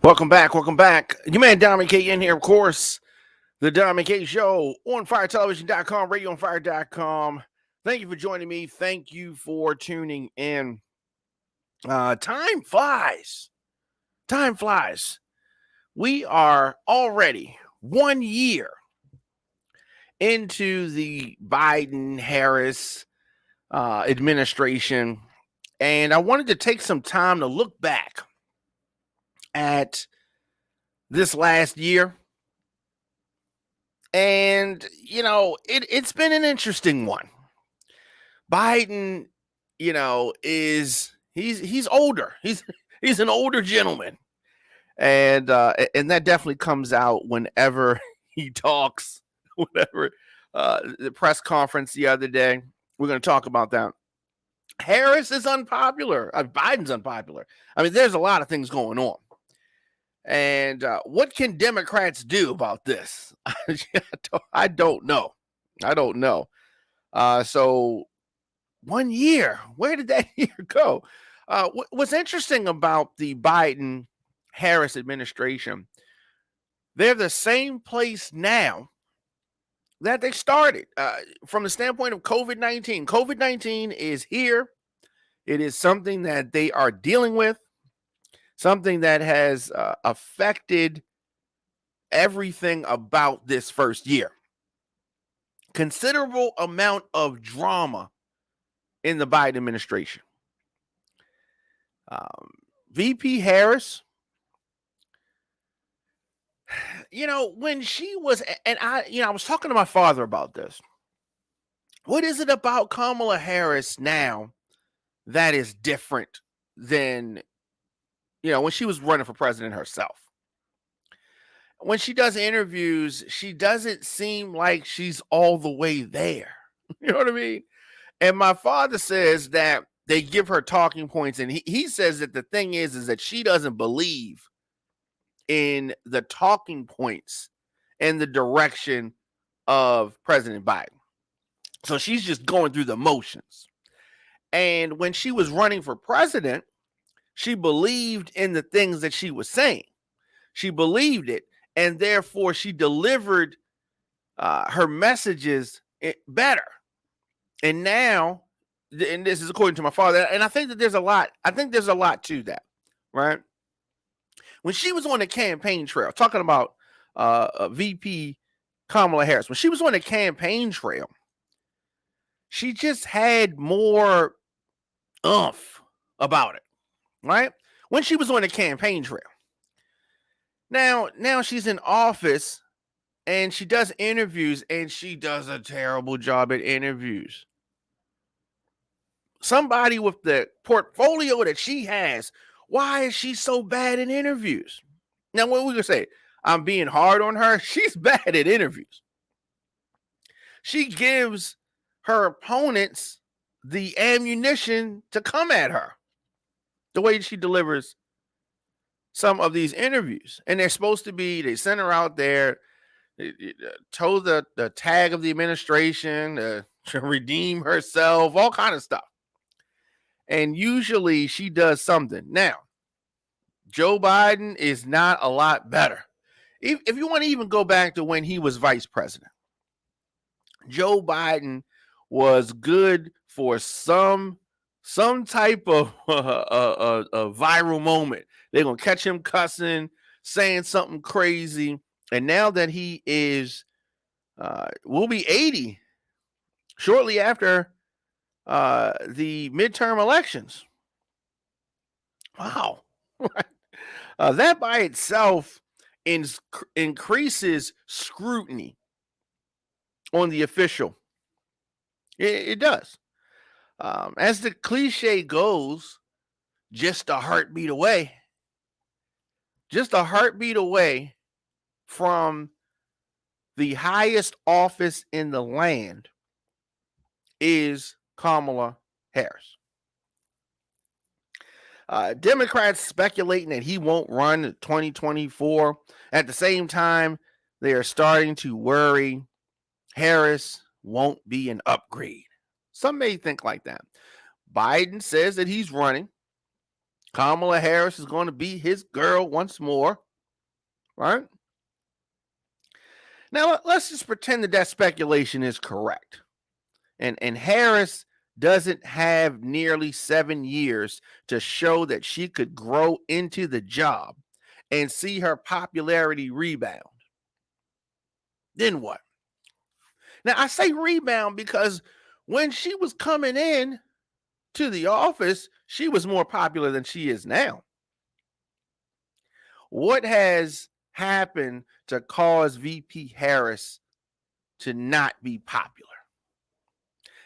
Welcome back. Welcome back. Your man Dominic K in here, of course. The Dominic K Show on firetelevision.com, radioonfire.com. Thank you for joining me. Thank you for tuning in. Time flies. Time flies. We are already 1 year into the Biden-Harris administration, and I wanted to take some time to look back at this last year. And, it's been an interesting one. Biden, he's older. He's an older gentleman. And that definitely comes out whenever he talks, whenever the press conference the other day. We're going to talk about that. Harris is unpopular. Biden's unpopular. I mean, there's a lot of things going on. And what can Democrats do about this? I don't know. So 1 year, where did that year go? What's interesting about the Biden-Harris administration, they're the same place now that they started from the standpoint of COVID-19. COVID-19 is here. It is something that they are dealing with. Something that has affected everything about this first year. Considerable amount of drama in the Biden administration. VP Harris, when she was, and I was talking to my father about this. What is it about Kamala Harris now that is different than when she was running for president herself? When she does interviews, she doesn't seem like she's all the way there. You know what I mean? And my father says that they give her talking points, and he says that the thing is that she doesn't believe in the talking points and the direction of President Biden. So she's just going through the motions. And when she was running for president, she believed in the things that she was saying. She believed it, and therefore she delivered her messages better. And now, and this is according to my father, and I think that there's a lot to that, right? When she was on the campaign trail, talking about VP Kamala Harris, when she was on the campaign trail, she just had more oomph about it, right? When she was on the campaign trail. Now she's in office and she does interviews, and she does a terrible job at interviews. Somebody with the portfolio that she has, why is she so bad in interviews? Now, what we gonna say? I'm being hard on her. She's bad at interviews. She gives her opponents the ammunition to come at her. The way she delivers some of these interviews. And they're supposed to be, they sent her out there, told the tag of the administration to redeem herself, all kind of stuff. And usually she does something. Now, Joe Biden is not a lot better. If you want to even go back to when he was vice president, Joe Biden was good for some type of a viral moment. They're going to catch him cussing, saying something crazy. And now that he is, will be 80 shortly after the midterm elections. Wow. That by itself increases scrutiny on the official. It does. As the cliche goes, just a heartbeat away. Just a heartbeat away from the highest office in the land is Kamala Harris. Democrats speculating that he won't run in 2024. At the same time, they are starting to worry Harris won't be an upgrade. Some may think like that. Biden says that he's running. Kamala Harris is going to be his girl once more, right? Now, let's just pretend that speculation is correct. And Harris doesn't have nearly 7 years to show that she could grow into the job and see her popularity rebound. Then what? Now, I say rebound because when she was coming in to the office, she was more popular than she is now. What has happened to cause VP Harris to not be popular?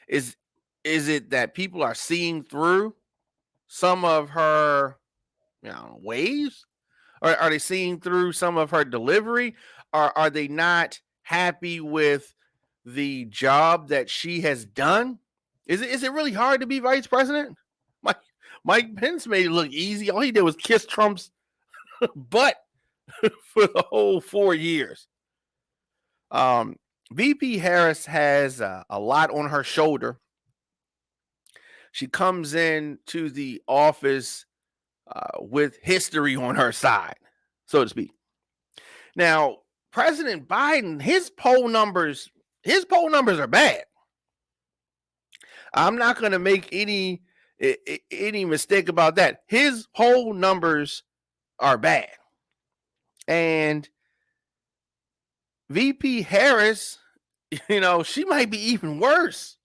Is it that people are seeing through some of her ways? Or are they seeing through some of her delivery? Or are they not happy with the job that she has done? Is it really hard to be vice president? Mike, Mike Pence made it look easy. All he did was kiss Trump's butt for the whole 4 years. VP Harris has a lot on her shoulder. She comes in to the office with history on her side, so to speak. Now, President Biden, his poll numbers are bad. I'm not going to make any mistake about that. His poll numbers are bad. And VP Harris, she might be even worse.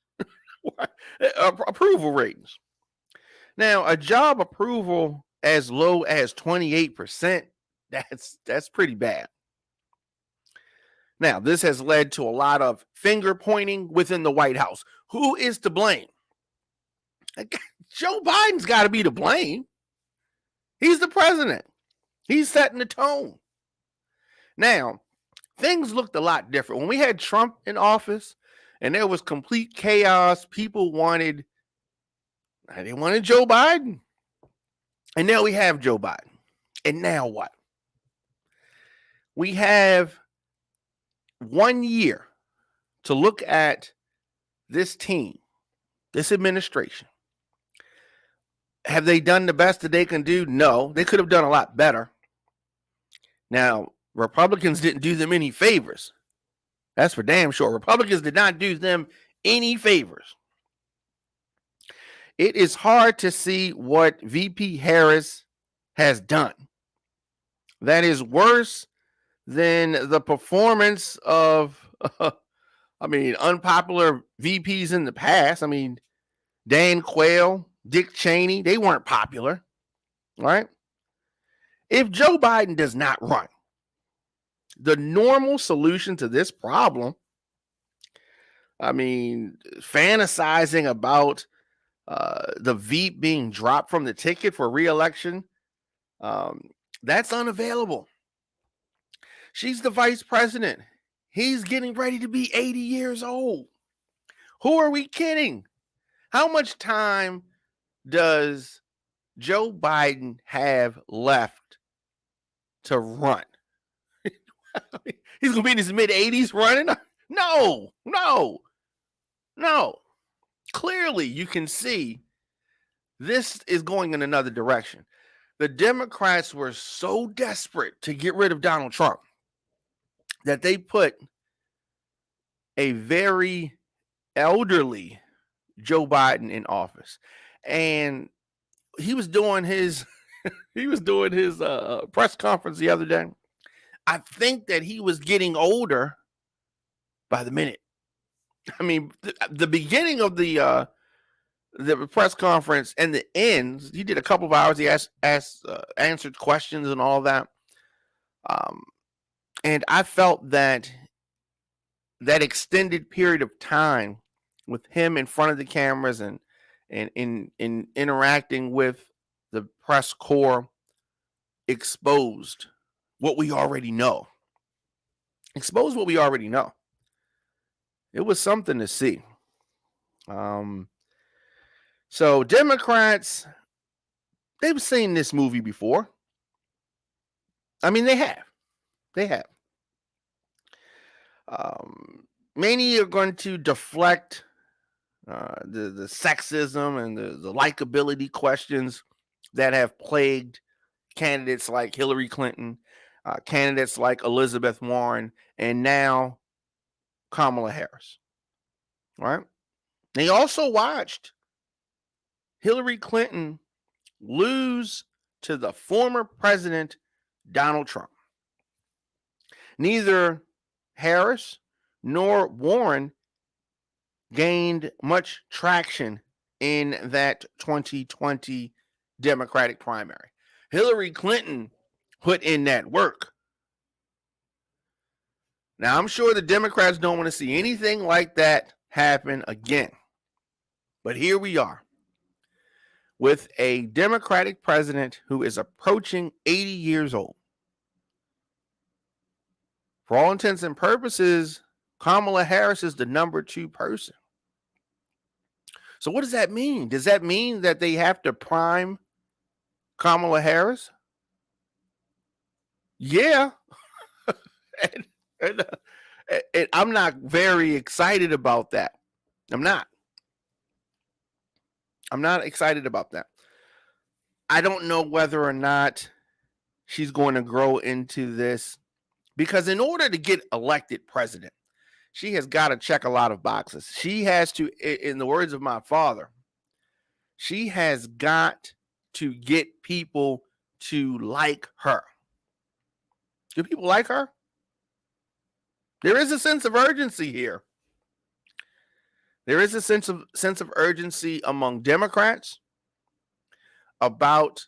Approval ratings. Now, a job approval as low as 28%, that's pretty bad. Now, this has led to a lot of finger pointing within the White House. Who is to blame? Joe Biden's got to be to blame. He's the president. He's setting the tone. Now, things looked a lot different. When we had Trump in office and there was complete chaos, people wanted Joe Biden. And now we have Joe Biden. And now what? We have 1 year to look at this team, this administration. Have they done the best that they can do? No, they could have done a lot better. Now, Republicans didn't do them any favors. That's for damn sure. Republicans did not do them any favors. It is hard to see what VP Harris has done that is worse than the performance of, unpopular VPs in the past. Dan Quayle, Dick Cheney, they weren't popular, right? If Joe Biden does not run, the normal solution to this problem, fantasizing about the Veep being dropped from the ticket for re-election, that's unavailable. She's the vice president. He's getting ready to be 80 years old. Who are we kidding? How much time does Joe Biden have left to run? He's going to be in his mid-80s running? No. Clearly, you can see this is going in another direction. The Democrats were so desperate to get rid of Donald Trump that they put a very elderly Joe Biden in office. And he was doing his press conference the other day. I think that he was getting older by the minute. The beginning of the press conference and the ends, he did a couple of hours. He answered questions and all that. And I felt that extended period of time with him in front of the cameras and in interacting with the press corps exposed what we already know. It was something to see. So Democrats, they've seen this movie before. They have. Many are going to deflect the sexism and the likability questions that have plagued candidates like Hillary Clinton, candidates like Elizabeth Warren, and now Kamala Harris. Right? They also watched Hillary Clinton lose to the former president, Donald Trump. Neither Harris nor Warren gained much traction in that 2020 Democratic primary. Hillary Clinton put in that work. Now, I'm sure the Democrats don't want to see anything like that happen again. But here we are with a Democratic president who is approaching 80 years old. For all intents and purposes, Kamala Harris is the number 2 person. So what does that mean? Does that mean that they have to prime Kamala Harris? Yeah. and I'm not very excited about that. I'm not excited about that. I don't know whether or not she's going to grow into this, because in order to get elected president, she has got to check a lot of boxes. She has to, in the words of my father, she has got to get people to like her. Do people like her? There is a sense of urgency here. There is a sense of urgency among Democrats about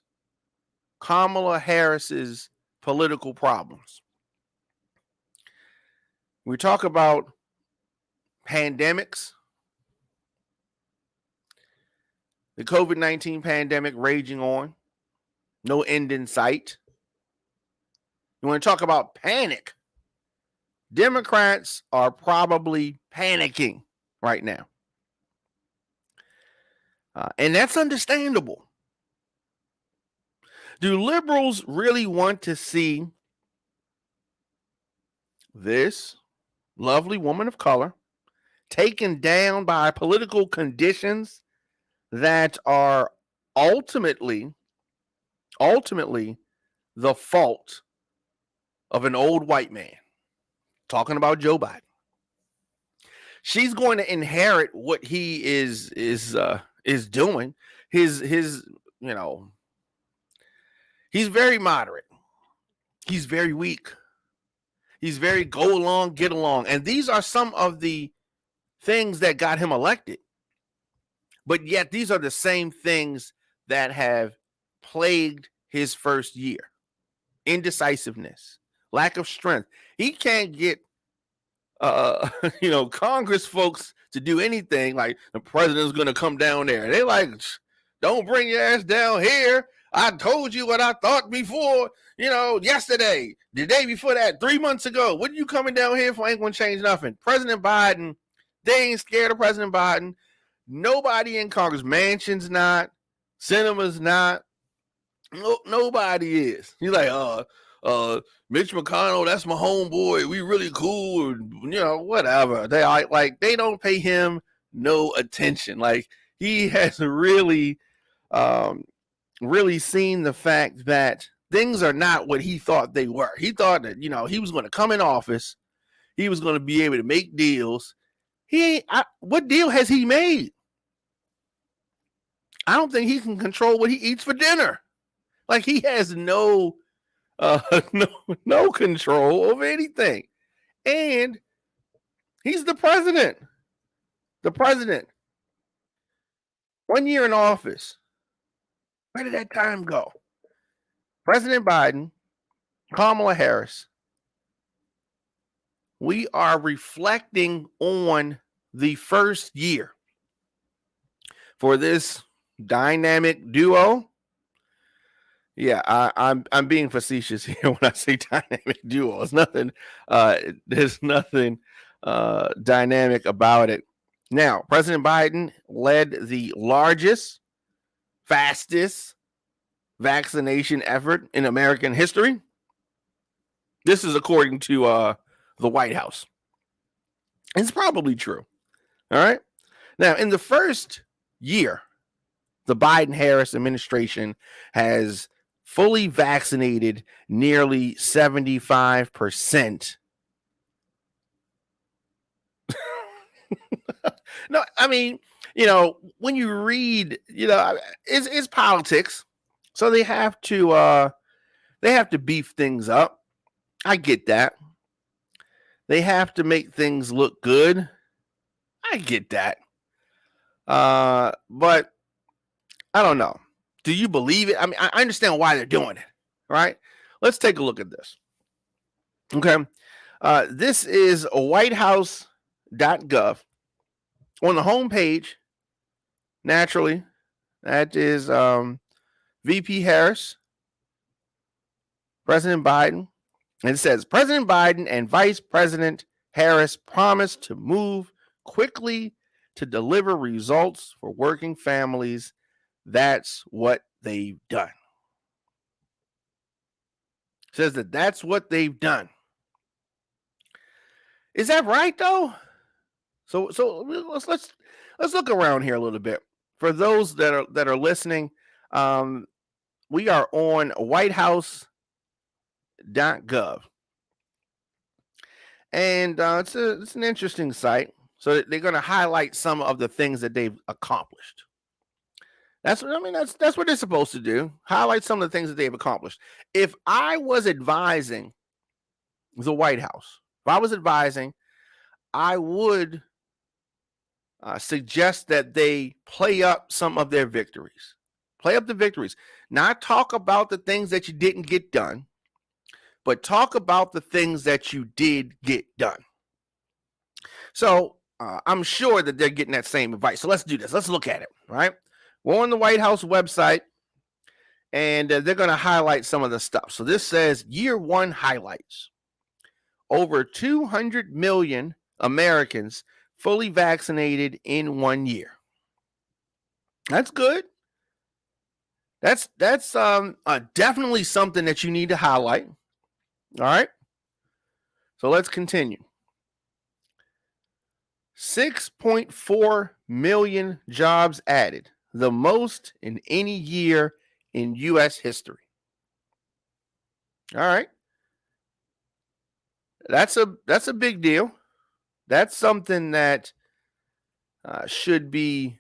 Kamala Harris's political problems. We talk about pandemics, the COVID-19 pandemic raging on, no end in sight. You want to talk about panic? Democrats are probably panicking right now. And that's understandable. Do liberals really want to see this lovely woman of color taken down by political conditions that are ultimately the fault of an old white man? Talking about Joe Biden. She's going to inherit what he is doing. His he's very moderate. He's very weak. He's very go along, get along. And these are some of the things that got him elected. But yet these are the same things that have plagued his first year. Indecisiveness, lack of strength. He can't get Congress folks to do anything. Like, the president's going to come down there. They like, don't bring your ass down here. I told you what I thought before, yesterday, the day before that, 3 months ago. What are you coming down here for? Ain't going to change nothing. President Biden, they ain't scared of President Biden. Nobody in Congress, Manchin's not, Sinema's not. No, nobody is. He's like, Mitch McConnell, that's my homeboy. We really cool, whatever. They don't pay him no attention. Like, he has really seen the fact that things are not what he thought they were. He thought that, he was going to come in office. He was going to be able to make deals. What deal has he made? I don't think he can control what he eats for dinner. Like, he has no control over anything. And he's the president. The president. 1 year in office. Where did that time go? President Biden, Kamala Harris. We are reflecting on the first year for this dynamic duo. Yeah, I'm being facetious here when I say dynamic duo. It's nothing. There's nothing dynamic about it. Now, President Biden led the largest, fastest vaccination effort in American history. This is according to the White House. It's probably true. All right. Now, in the first year the Biden-Harris administration has fully vaccinated nearly 75%. No, I mean, when you read, it's politics. So they have to beef things up. I get that. They have to make things look good. I get that. But I don't know. Do you believe it? I mean, I understand why they're doing it, right? Let's take a look at this. Okay. This is whitehouse.gov. On the homepage, naturally, that is VP Harris, President Biden. And it says President Biden and Vice President Harris promised to move quickly to deliver results for working families. That's what they've done. It says that's what they've done. Is that right though? So let's look around here a little bit. For those that are listening, we are on whitehouse.gov. And it's an interesting site. So they're going to highlight some of the things that they've accomplished. That's what they're supposed to do. Highlight some of the things that they've accomplished. If I was advising the White House, I would suggest that they play up some of their victories. Play up the victories. Not talk about the things that you didn't get done, but talk about the things that you did get done. So I'm sure that they're getting that same advice. So let's do this. Let's look at it, right? We're on the White House website, and they're going to highlight some of the stuff. So this says year one highlights. Over 200 million Americans fully vaccinated in 1 year. That's good. That's definitely something that you need to highlight. All right. So let's continue. 6.4 million jobs added, the most in any year in U.S. history. All right. That's a big deal. That's something that should be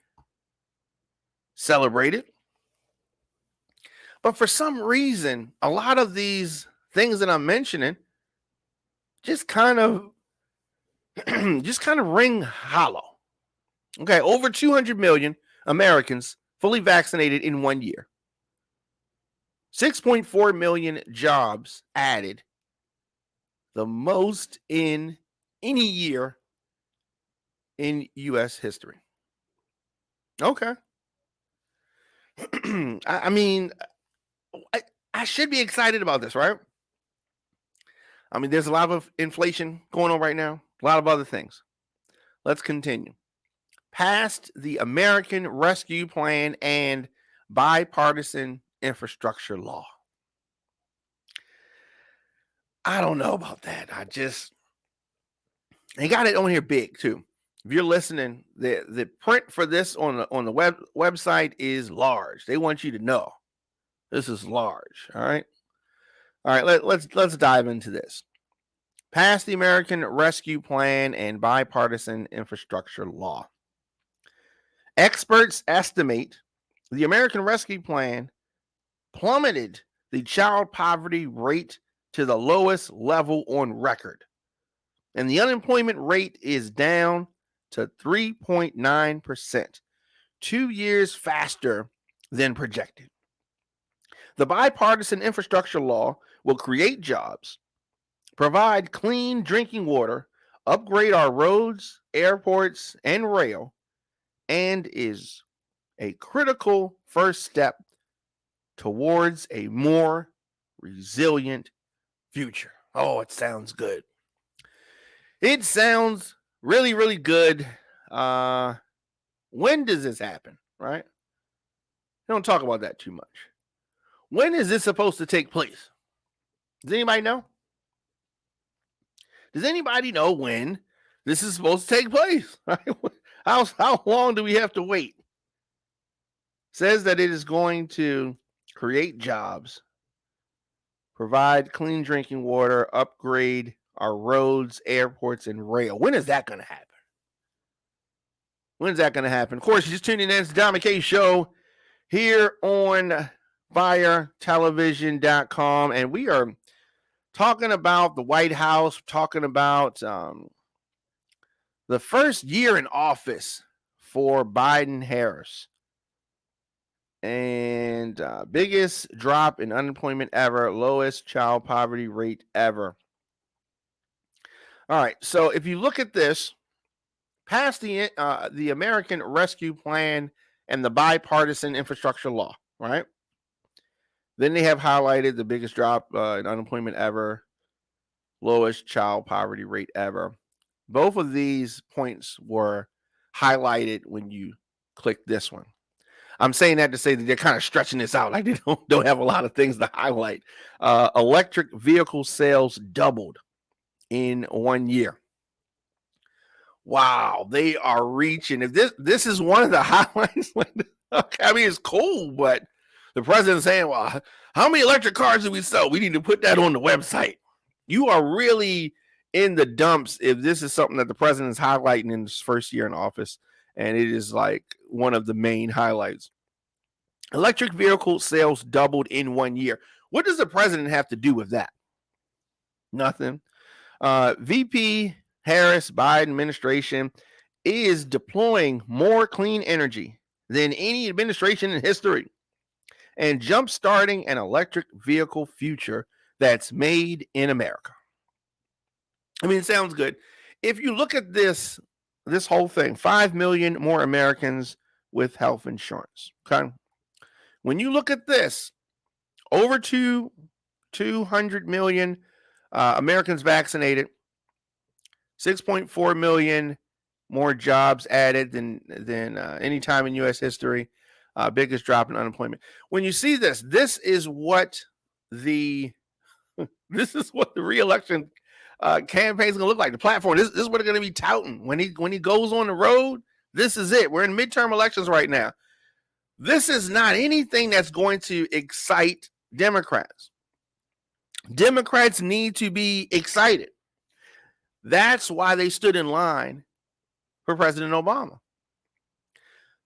celebrated. But for some reason, a lot of these things that I'm mentioning just kind of ring hollow. Okay, over 200 million Americans fully vaccinated in 1 year. 6.4 million jobs added, the most in any year in U.S. history. Okay. I mean, I should be excited about this, right? I mean, there's a lot of inflation going on right now, a lot of other things. Let's continue. Passed the American Rescue Plan and bipartisan infrastructure law. I don't know about that. They got it on here big too. If you're listening, the print for this on the website is large. They want you to know this is large. All right. Let's dive into this. Passed the American Rescue Plan and bipartisan infrastructure law. Experts estimate the American Rescue Plan plummeted the child poverty rate to the lowest level on record, and the unemployment rate is down to 3.9%, 2 years faster than projected. The bipartisan infrastructure law will create jobs, provide clean drinking water, upgrade our roads, airports, and rail, and is a critical first step towards a more resilient future. Oh, it sounds good. It sounds really, really good. When does this happen, right? Don't talk about that too much. When is this supposed to take place? Does anybody know? Does anybody know when this is supposed to take place? How long do we have to wait? says that it is going to create jobs, provide clean drinking water, upgrade our roads, airports, and rail. When is that going to happen? When's that going to happen? Of course, you're just tuning in. It's the Don McKay Show here on firetelevision.com. And we are talking about the White House, talking about the first year in office for Biden Harris. And biggest drop in unemployment ever, lowest child poverty rate ever. All right, so if you look at this, past the American Rescue Plan and the bipartisan infrastructure law, right? Then they have highlighted the biggest drop in unemployment ever, lowest child poverty rate ever. Both of these points were highlighted when you click this one. I'm saying that to say that they're kind of stretching this out, like they don't have a lot of things to highlight. Electric vehicle sales doubled in 1 year. Wow, they are reaching. If this is one of the highlights, I mean, it's cool, but the president's saying, well, how many electric cars do we sell? We need to put that on the website. You are really in the dumps if this is something that the president is highlighting in his first year in office, and it is like one of the main highlights. Electric vehicle sales doubled in 1 year. What does the president have to do with that? Nothing. VP Harris Biden administration is deploying more clean energy than any administration in history and jump-starting an electric vehicle future that's made in America. I mean, it sounds good. If you look at this whole thing, 5 million more Americans with health insurance. Okay. When you look at this, over 200 million Americans vaccinated, 6.4 million more jobs added than any time in U.S. history. Biggest drop in unemployment. When you see this is what the re-election campaign is going to look like. The platform. This is what they're going to be touting when he goes on the road. This is it. We're in midterm elections right now. This is not anything that's going to excite Democrats. Democrats need to be excited. That's why they stood in line for President Obama.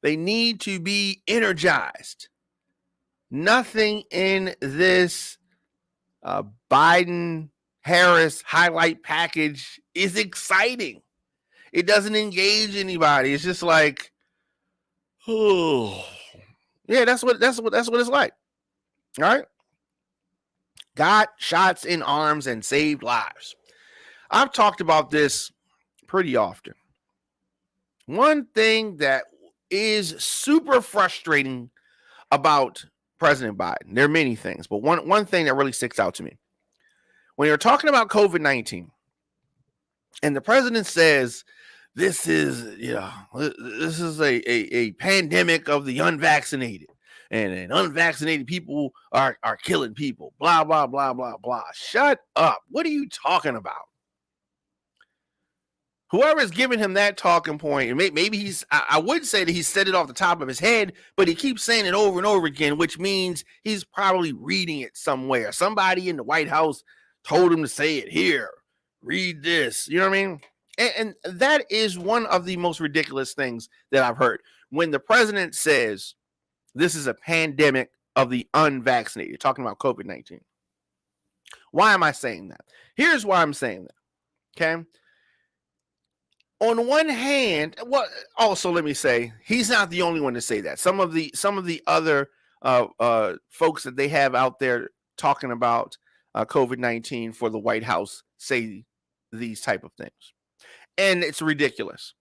They need to be energized. Nothing in this Biden-Harris highlight package is exciting. It doesn't engage anybody. It's just like, oh, yeah, that's what it's like. All right. Got shots in arms and saved lives. I've talked about this pretty often. One thing that is super frustrating about President Biden, there are many things, but one thing that really sticks out to me. When you're talking about COVID-19 and the president says this is a pandemic of the unvaccinated, and unvaccinated people are killing people, blah, blah, blah, blah, blah. Shut up. What are you talking about? Whoever is giving him that talking point, and maybe I would say that he said it off the top of his head, but he keeps saying it over and over again, which means he's probably reading it somewhere. Somebody in the White House told him to say it. Here, read this. You know what I mean? And that is one of the most ridiculous things that I've heard. When the president says this is a pandemic of the unvaccinated, talking about COVID-19. Why am I saying that? Here's why I'm saying that. Okay. On one hand, well, also let me say he's not the only one to say that. Some of the other folks that they have out there talking about COVID-19 for the White House say these type of things, and it's ridiculous.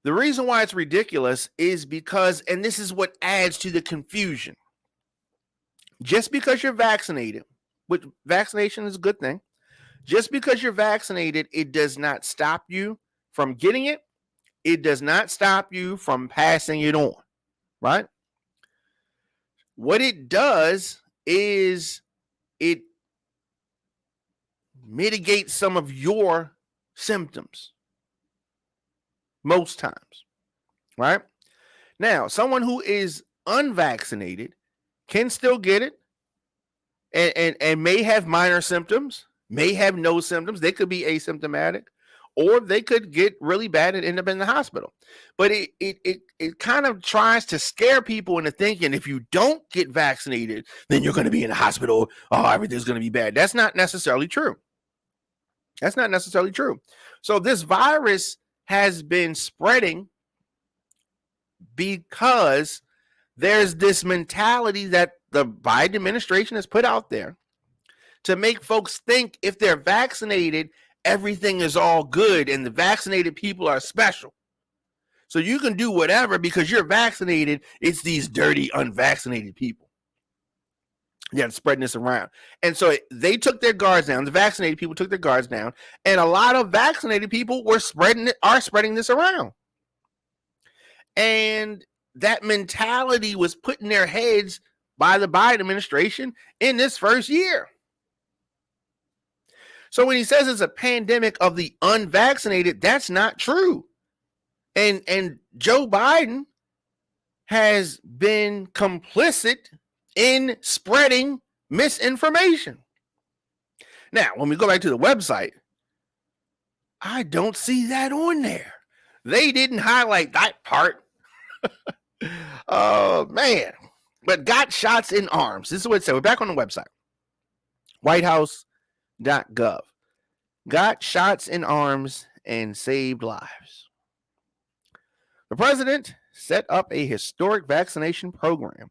The reason why it's ridiculous is because, and this is what adds to the confusion. Just because you're vaccinated, which vaccination is a good thing. Just because you're vaccinated, it does not stop you from getting it. It does not stop you from passing it on, right? What it does is it mitigates some of your symptoms most times, right? Now, someone who is unvaccinated can still get it and may have minor symptoms, may have no symptoms. They could be asymptomatic, or they could get really bad and end up in the hospital. But it kind of tries to scare people into thinking if you don't get vaccinated, then you're going to be in the hospital. Oh, everything's going to be bad. That's not necessarily true. That's not necessarily true. So this virus has been spreading because there's this mentality that the Biden administration has put out there to make folks think if they're vaccinated, everything is all good and the vaccinated people are special. So you can do whatever because you're vaccinated. It's these dirty, unvaccinated people that are spreading this around. And so they took their guards down. The vaccinated people took their guards down, and a lot of vaccinated people are spreading this around. And that mentality was put in their heads by the Biden administration in this first year. So when he says it's a pandemic of the unvaccinated, that's not true. And Joe Biden has been complicit in spreading misinformation. Now, when we go back to the website, I don't see that on there. They didn't highlight that part. Oh, man. But got shots in arms. This is what it said. We're back on the website. Whitehouse.gov. Got shots in arms and saved lives. The president set up a historic vaccination program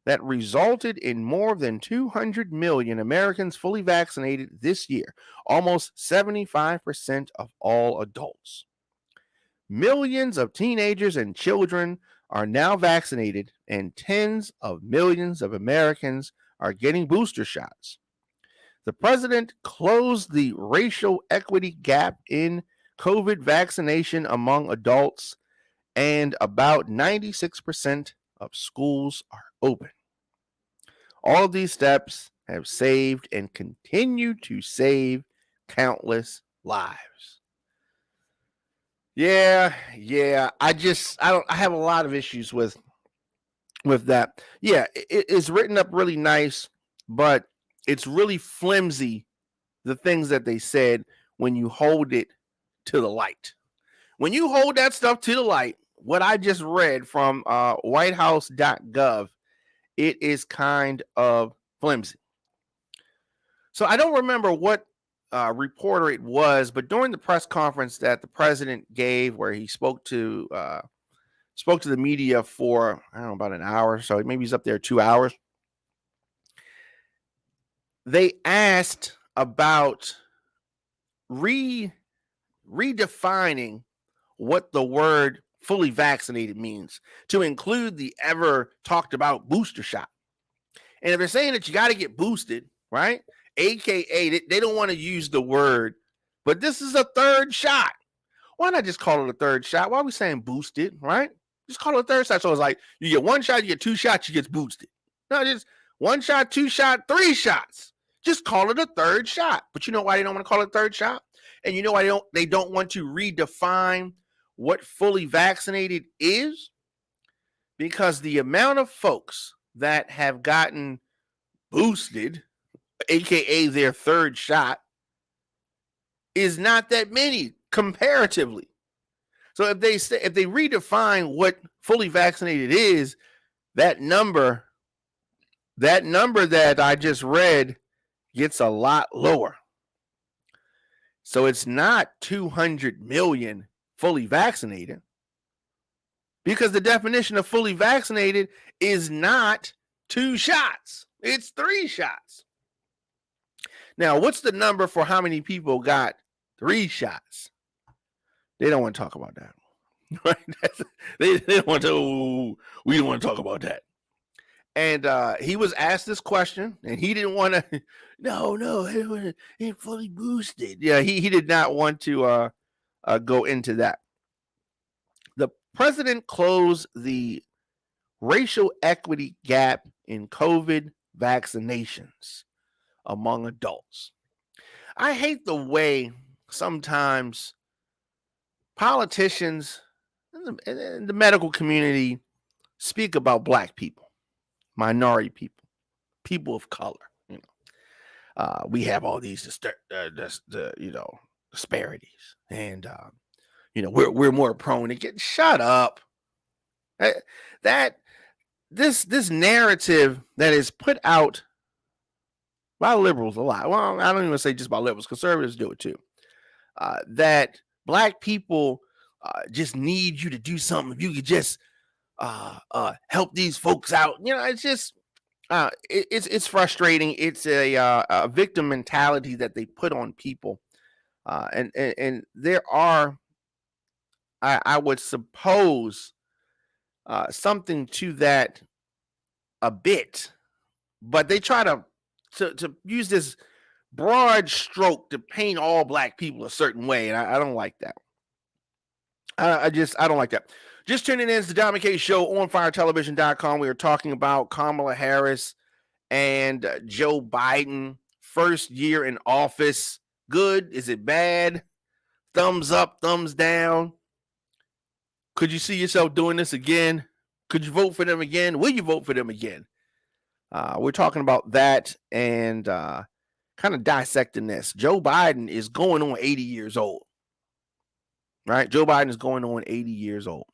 that resulted in more than 200 million Americans fully vaccinated this year, almost 75% of all adults. Millions of teenagers and children are now vaccinated, and tens of millions of Americans are getting booster shots. The president closed the racial equity gap in COVID vaccination among adults, and about 96% of schools are open. All of these steps have saved and continue to save countless lives. Yeah. I have a lot of issues with that. Yeah, it's written up really nice, but it's really flimsy, the things that they said when you hold it to the light. When you hold that stuff to the light, what I just read from whitehouse.gov, it is kind of flimsy. So I don't remember what reporter it was, but during the press conference that the president gave, where he spoke to the media for, I don't know, about an hour, so maybe he's up there 2 hours. They asked about redefining what the word fully vaccinated means to include the ever talked about booster shot. And if they're saying that you got to get boosted, right? AKA, they don't want to use the word, but this is a third shot. Why not just call it a third shot? Why are we saying boosted, right? Just call it a third shot. So it's like you get one shot, you get two shots, you get boosted. No, just one shot, two shot, three shots. Just call it a third shot. But you know why they don't want to call it a third shot? And you know why they don't want to redefine what fully vaccinated is? Because the amount of folks that have gotten boosted, aka their third shot, is not that many comparatively. So if they redefine what fully vaccinated is, that number that I just read gets a lot lower. So it's not 200 million fully vaccinated, because the definition of fully vaccinated is not 2 shots. It's 3 shots. Now, what's the number for how many people got 3 shots? They don't want to talk about that. Right? They don't want to. We don't want to talk about that. And he was asked this question, and he didn't want to. No, he fully boosted. Yeah, he did not want to go into that. The president closed the racial equity gap in COVID vaccinations among adults. I hate the way sometimes politicians and the medical community speak about black people, minority people, people of color. We have all these disparities, and we're more prone to get shut up. That this narrative that is put out by liberals a lot. Well, I don't even say just by liberals. Conservatives do it too. That black people just need you to do something. If you could just help these folks out, it's just it's frustrating. It's a victim mentality that they put on people, and there are, I would suppose, something to that a bit, but they try to use this broad stroke to paint all black people a certain way, and I don't like that. I don't like that. Just tuning in, it's the Don McKay Show on firetelevision.com. We are talking about Kamala Harris and Joe Biden, first year in office. Good? Is it bad? Thumbs up, thumbs down? Could you see yourself doing this again? Could you vote for them again? Will you vote for them again? We're talking about that and kind of dissecting this. Joe Biden is going on 80 years old. Right? Joe Biden is going on 80 years old.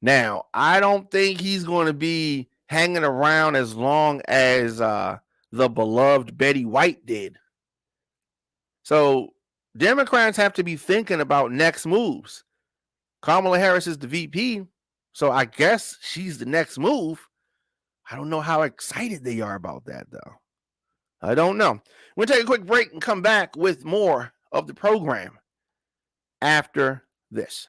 Now, I don't think he's going to be hanging around as long as the beloved Betty White did. So Democrats have to be thinking about next moves. Kamala Harris is the VP, so I guess she's the next move. I don't know how excited they are about that, though. I don't know. We'll take a quick break and come back with more of the program after this.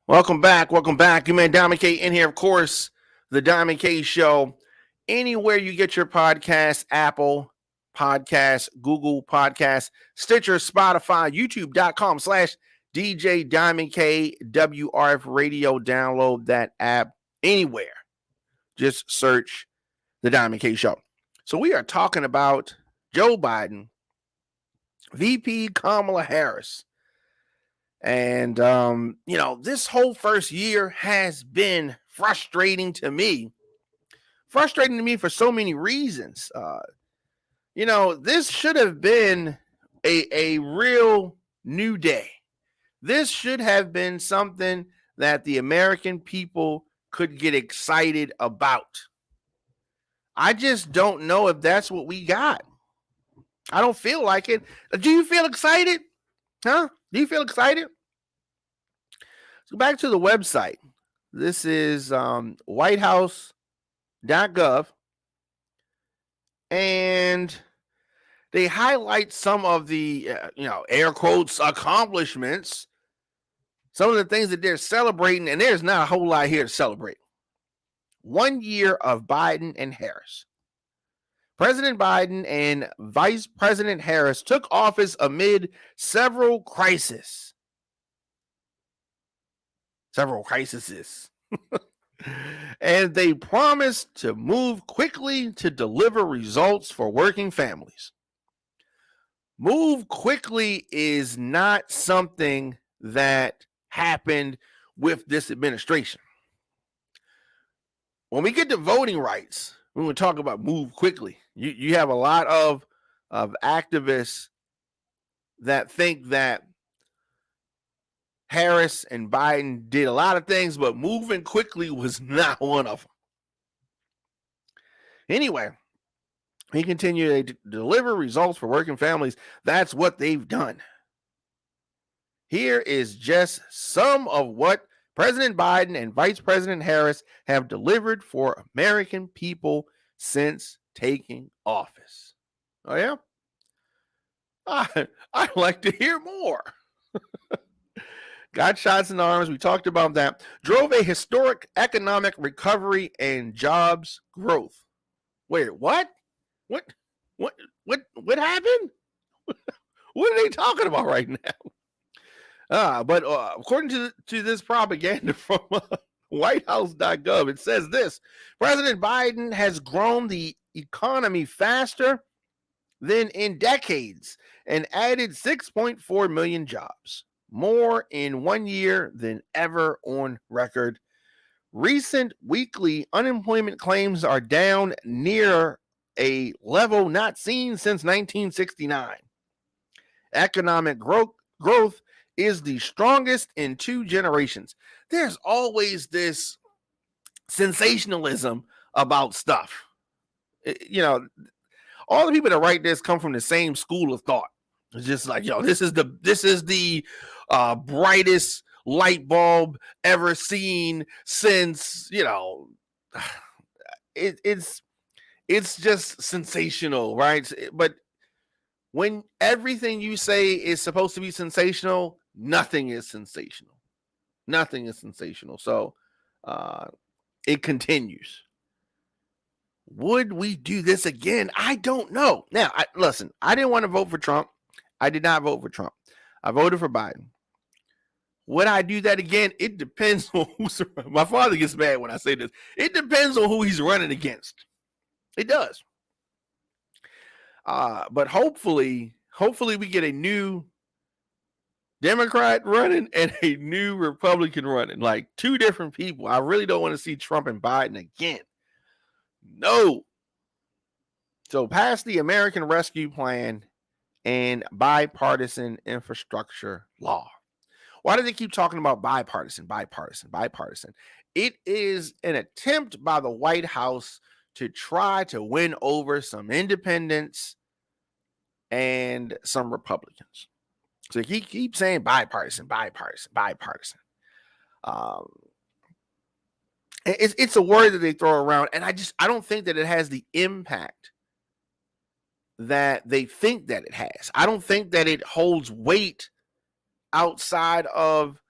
Welcome back. You man, Don McKay in here, of course, the Don McKay Show. Anywhere you get your podcasts, Apple Podcasts, Google Podcasts, Stitcher, Spotify, YouTube.com/DJ Diamond K WRF Radio. Download that app anywhere. Just search the Diamond K Show. So we are talking about Joe Biden, VP Kamala Harris. And, this whole first year has been frustrating to me. Frustrating to me for so many reasons. This should have been a real new day. This should have been something that the American people could get excited about. I just don't know if that's what we got. I don't feel like it. Do you feel excited? Huh? Do you feel excited? Let's go back to the website. This is whitehouse.gov. And they highlight some of the, air quotes, accomplishments, some of the things that they're celebrating, and there's not a whole lot here to celebrate. 1 year of Biden and Harris. President Biden and Vice President Harris took office amid several crises. And they promised to move quickly to deliver results for working families. Move quickly is not something that happened with this administration. When we get to voting rights, we will talk about move quickly. You have a lot of activists that think that Harris and Biden did a lot of things, but moving quickly was not one of them. Anyway, he continued to deliver results for working families. That's what they've done. Here is just some of what President Biden and Vice President Harris have delivered for American people since taking office. Oh, yeah? I'd like to hear more. Got shots in the arms. We talked about that. Drove a historic economic recovery and jobs growth. Wait, what? What happened? What are they talking about right now? But according to this propaganda from WhiteHouse.gov, it says this: President Biden has grown the economy faster than in decades and added 6.4 million jobs, more in 1 year than ever on record. Recent weekly unemployment claims are down near a level not seen since 1969. Economic growth is the strongest in 2 generations. There's always this sensationalism about stuff. You know, all the people that write this come from the same school of thought. It's just like, this is the brightest light bulb ever seen since, it's just sensational, right? But when everything you say is supposed to be sensational, nothing is sensational. Nothing is sensational. So it continues. Would we do this again? I don't know. Now, listen, I didn't want to vote for Trump. I did not vote for Trump. I voted for Biden. Would I do that again? It depends on who's. My father gets mad when I say this. It depends on who he's running against. It does. But hopefully we get a new Democrat running and a new Republican running, like 2 different people. I really don't want to see Trump and Biden again. No. So pass the American Rescue Plan and bipartisan infrastructure law. Why do they keep talking about bipartisan? It is an attempt by the White House to try to win over some independents and some Republicans. So he keeps saying bipartisan. It's a word that they throw around, and I don't think that it has the impact that they think that it has. I don't think that it holds weight outside of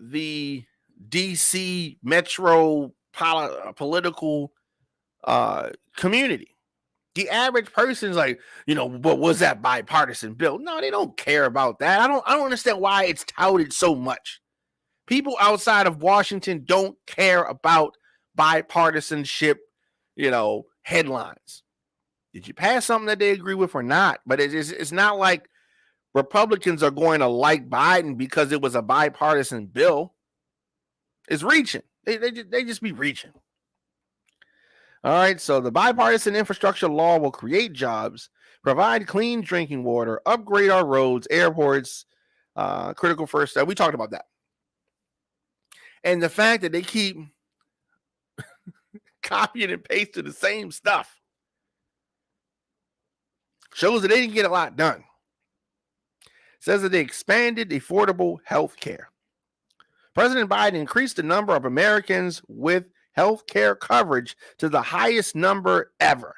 the DC metro political community. The average person's like, but was that bipartisan bill? No, they don't care about that. I don't understand why it's touted so much. People outside of Washington don't care about bipartisanship, headlines. Did you pass something that they agree with or not? But it's not like Republicans are going to like Biden because it was a bipartisan bill. It's reaching. They just be reaching. All right, so the bipartisan infrastructure law will create jobs, provide clean drinking water, upgrade our roads, airports, critical first step. We talked about that. And the fact that they keep copying and pasting the same stuff shows that they didn't get a lot done. It says that they expanded affordable health care. President Biden increased the number of Americans with health care coverage to the highest number ever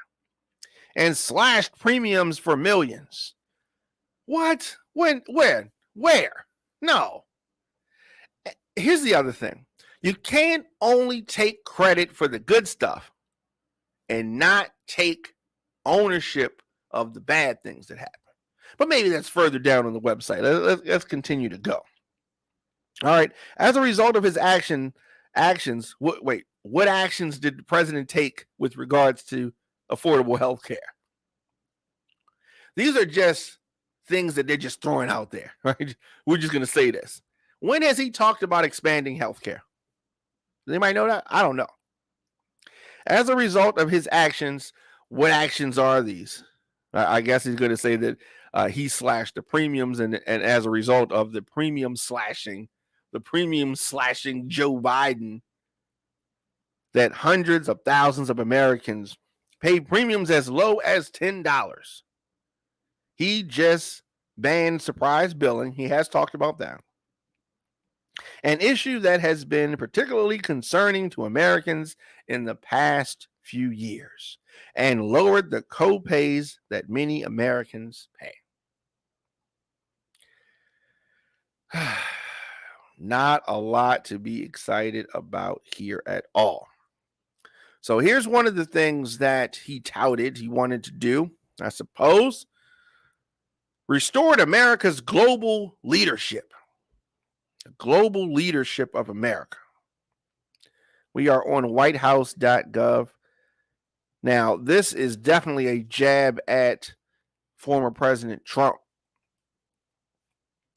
and slashed premiums for millions. What? When? Where? No. Here's the other thing. You can't only take credit for the good stuff and not take ownership of the bad things that happen. But maybe that's further down on the website. Let's continue to go. All right. As a result of his actions, what actions did the president take with regards to affordable health care? These are just things that they're just throwing out there, right? We're just going to say this. When has he talked about expanding health care? Does anybody know that? I don't know. As a result of his actions, what actions are these? I guess he's going to say that he slashed the premiums, and as a result of the premium slashing Joe Biden, that hundreds of thousands of Americans pay premiums as low as $10. He just banned surprise billing. He has talked about that. An issue that has been particularly concerning to Americans in the past few years, and lowered the co-pays that many Americans pay. Not a lot to be excited about here at all. So here's one of the things that he touted he wanted to do. I suppose restored America's global leadership. The global leadership of America. We are on whitehouse.gov. Now, this is definitely a jab at former President Trump.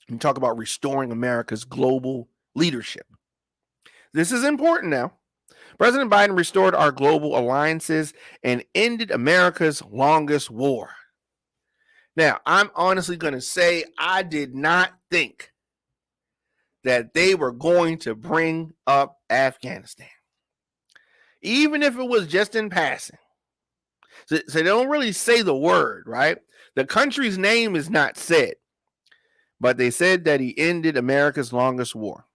We talk about restoring America's global leadership. This is important now. President Biden restored our global alliances and ended America's longest war. Now, I'm honestly going to say I did not think that they were going to bring up Afghanistan, even if it was just in passing. So they don't really say the word, right? The country's name is not said, but they said that he ended America's longest war.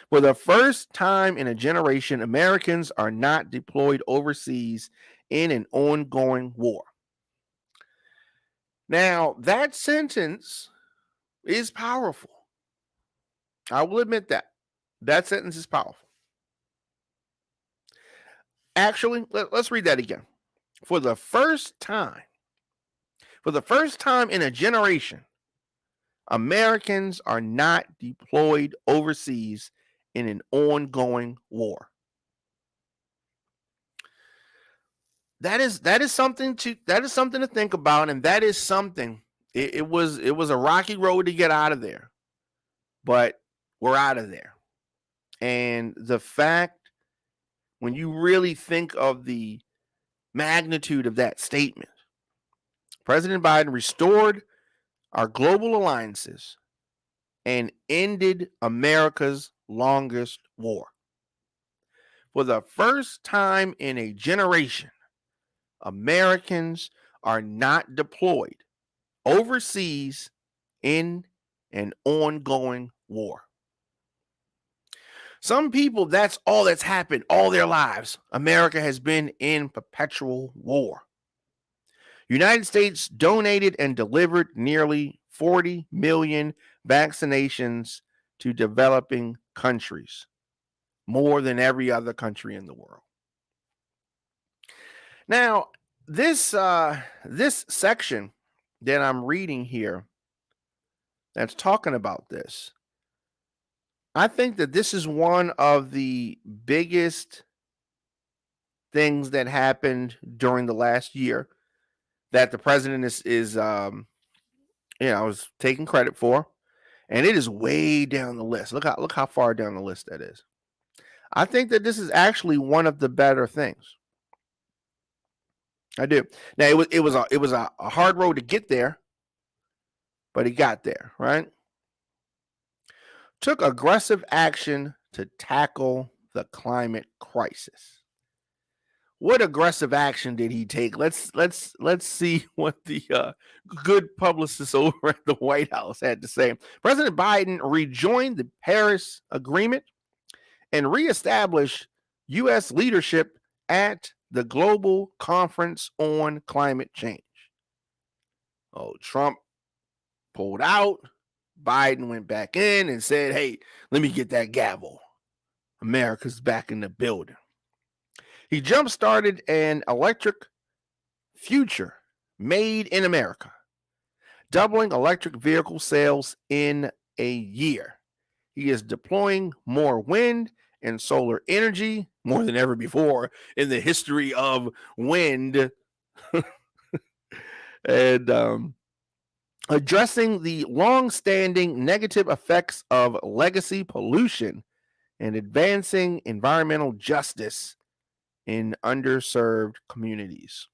For the first time in a generation, Americans are not deployed overseas in an ongoing war. Now, that sentence is powerful. I will admit that. That sentence is powerful. Actually, let's read that again. For the first time in a generation, Americans are not deployed overseas in an ongoing war. That is something to think about, and that is something. It was a rocky road to get out of there, but we're out of there. And the fact, when you really think of the magnitude of that statement, President Biden restored our global alliances and ended America's longest war. For the first time in a generation, Americans are not deployed overseas in an ongoing war. Some people, that's all that's happened all their lives. America has been in perpetual war. United States donated and delivered nearly 40 million vaccinations to developing countries, more than every other country in the world. Now, this section that I'm reading here that's talking about this, I think that this is one of the biggest things that happened during the last year that the president is taking credit for, and it is way down the list. Look how far down the list that is. I think that this is actually one of the better things. I do. Now it was a hard road to get there, but he got there, right? Took aggressive action to tackle the climate crisis. What aggressive action did he take? Let's see what the good publicists over at the White House had to say. President Biden rejoined the Paris Agreement and reestablished U.S. leadership at the Global Conference on Climate Change. Oh, Trump pulled out. Biden went back in and said, hey, let me get that gavel. America's back in the building. He jump-started an electric future made in America, doubling electric vehicle sales in a year. He is deploying more wind and solar energy, more than ever before in the history of wind, and addressing the long-standing negative effects of legacy pollution and advancing environmental justice in underserved communities,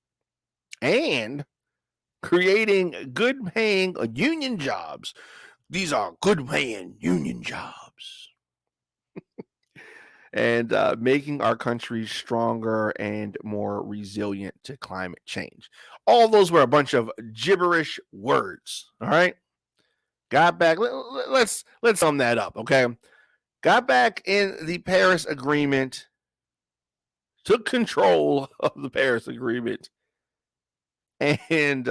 and creating good-paying union jobs. These are good-paying union jobs. And making our country stronger and more resilient to climate change. All those were a bunch of gibberish words, all right? Got back, let's sum that up, okay? Got back in the Paris Agreement, took control of the Paris Agreement, and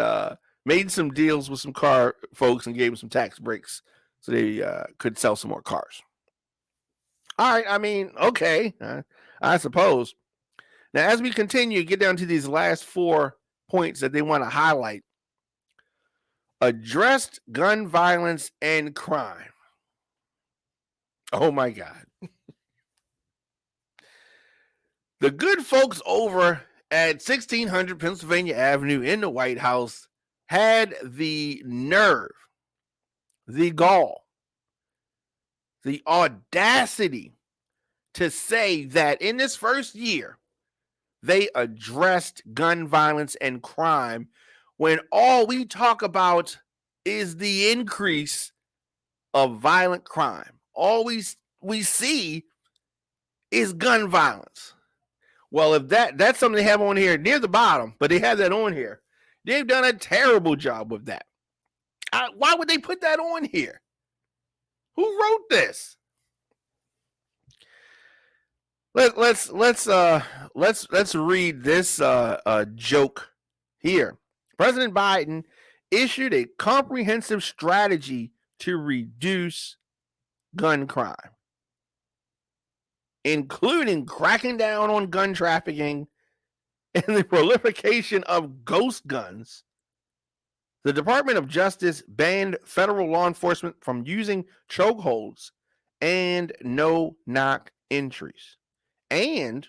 made some deals with some car folks and gave them some tax breaks so they could sell some more cars. All right, I mean, okay, I suppose. Now, as we continue, get down to these last 4 points that they want to highlight. addressed gun violence and crime. Oh my God. The good folks over at 1600 Pennsylvania Avenue in the White House had the nerve, the gall, the audacity to say that in this first year, they addressed gun violence and crime when all we talk about is the increase of violent crime. All we see is gun violence. Well, if that's something they have on here near the bottom, but they have that on here, they've done a terrible job with that. Why would they put that on here? Who wrote this? Let's read this joke here. President Biden issued a comprehensive strategy to reduce gun crime, including cracking down on gun trafficking and the proliferation of ghost guns. The Department of Justice banned federal law enforcement from using chokeholds and no-knock entries. And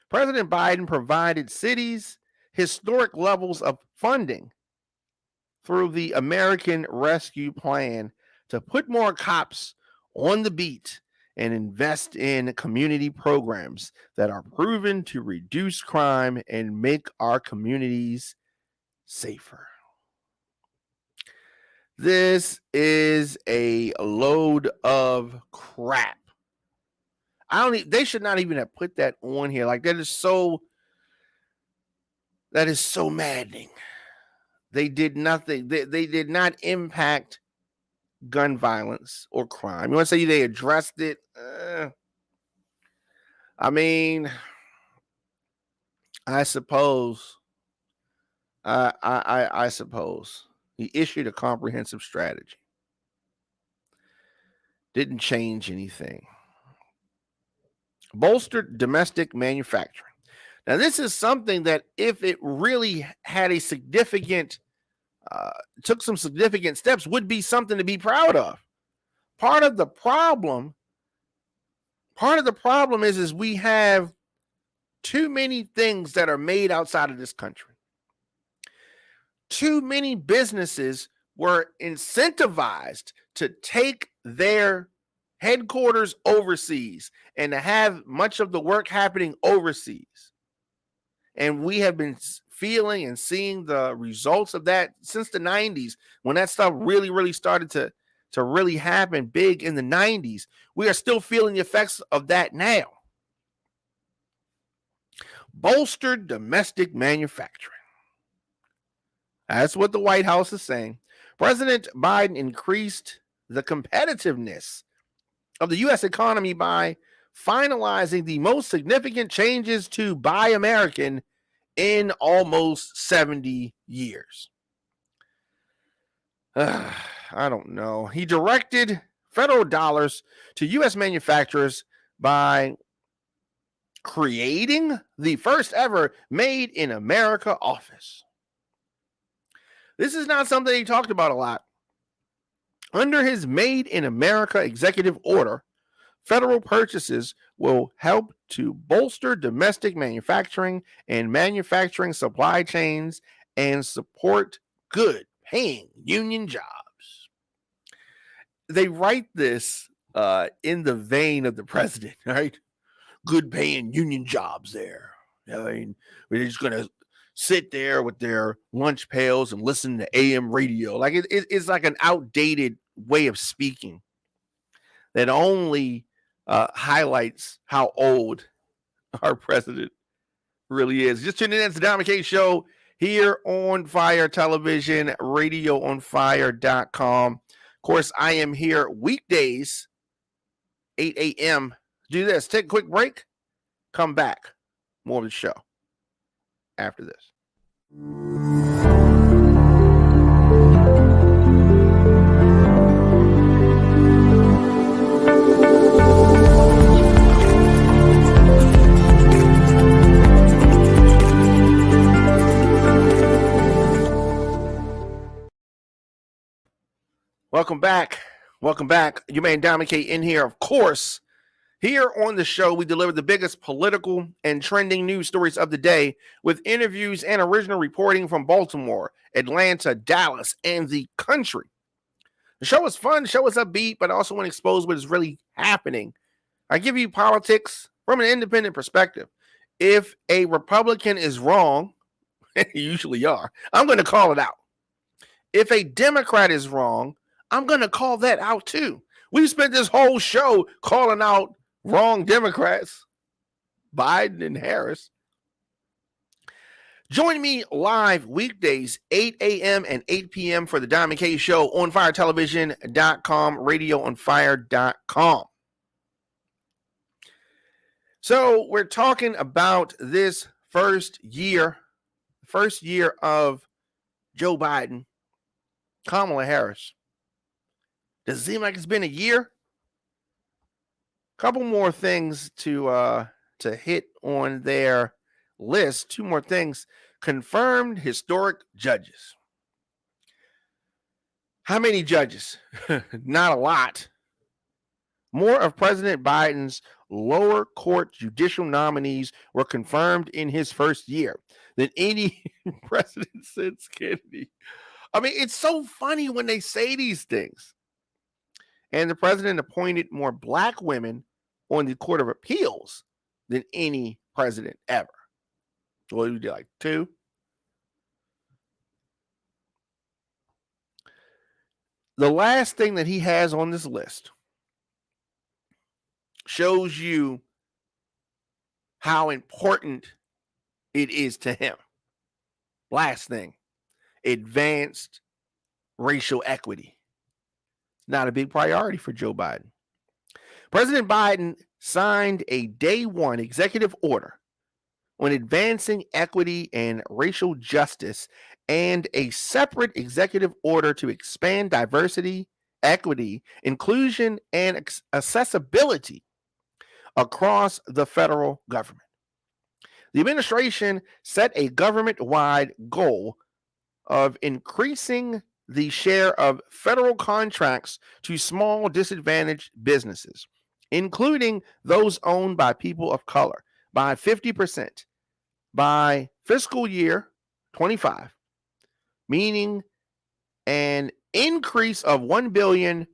President Biden provided cities historic levels of funding through the American Rescue Plan to put more cops on the beat and invest in community programs that are proven to reduce crime and make our communities safer. This is a load of crap. They should not even have put that on here. Like, that is so maddening. They did nothing. They did not impact gun violence or crime. You want to say they addressed it? I suppose. I suppose. He issued a comprehensive strategy. Didn't change anything. Bolstered domestic manufacturing. Now, this is something that if it really had a significant, took some significant steps, would be something to be proud of. Part of the problem is we have too many things that are made outside of this country. Too many businesses were incentivized to take their headquarters overseas and to have much of the work happening overseas. And we have been feeling and seeing the results of that since the 90s, when that stuff really, really started to really happen big in the 90s. We are still feeling the effects of that now. Bolstered domestic manufacturing. That's what the White House is saying. President Biden increased the competitiveness of the U.S. economy by finalizing the most significant changes to Buy American in almost 70 years. I don't know. He directed federal dollars to U.S. manufacturers by creating the first ever Made in America office. This is not something he talked about a lot. Under his Made in America executive order, federal purchases will help to bolster domestic manufacturing and manufacturing supply chains and support good paying union jobs. They write this in the vein of the president, right? Good paying union jobs there. I mean, we're just going to sit there with their lunch pails and listen to AM radio. Like it's like an outdated way of speaking that only highlights how old our president really is. Just tuning in to the Diamond K Show here on Fire Television, radioonfire.com. Of course, I am here weekdays, 8 a.m. Do this. Take a quick break. Come back. More of the show after this. Welcome back. Welcome back. Your man Diamond K in here, of course. Here on the show, we deliver the biggest political and trending news stories of the day with interviews and original reporting from Baltimore, Atlanta, Dallas, and the country. The show is fun, the show is upbeat, but I also want to expose what is really happening. I give you politics from an independent perspective. If a Republican is wrong, you usually are, I'm going to call it out. If a Democrat is wrong, I'm going to call that out too. We spent this whole show calling out wrong Democrats, Biden and Harris. Join me live weekdays, 8 a.m. and 8 p.m. for the Diamond K Show on firetelevision.com, radioonfire.com. So we're talking about this first year of Joe Biden, Kamala Harris. Does it seem like it's been a year? Couple more things to hit on their list. Two more things. Confirmed historic judges. How many judges? Not a lot. More of President Biden's lower court judicial nominees were confirmed in his first year than any president since Kennedy. I mean, it's so funny when they say these things. And the president appointed more black women on the Court of Appeals than any president ever. What did we do, like 2? The last thing that he has on this list shows you how important it is to him. Last thing, advanced racial equity. Not a big priority for Joe Biden. President Biden signed a day one executive order on advancing equity and racial justice and a separate executive order to expand diversity, equity, inclusion, and accessibility across the federal government. The administration set a government-wide goal of increasing the share of federal contracts to small disadvantaged businesses, including those owned by people of color, by 50% by fiscal year 25, meaning an increase of $1 billion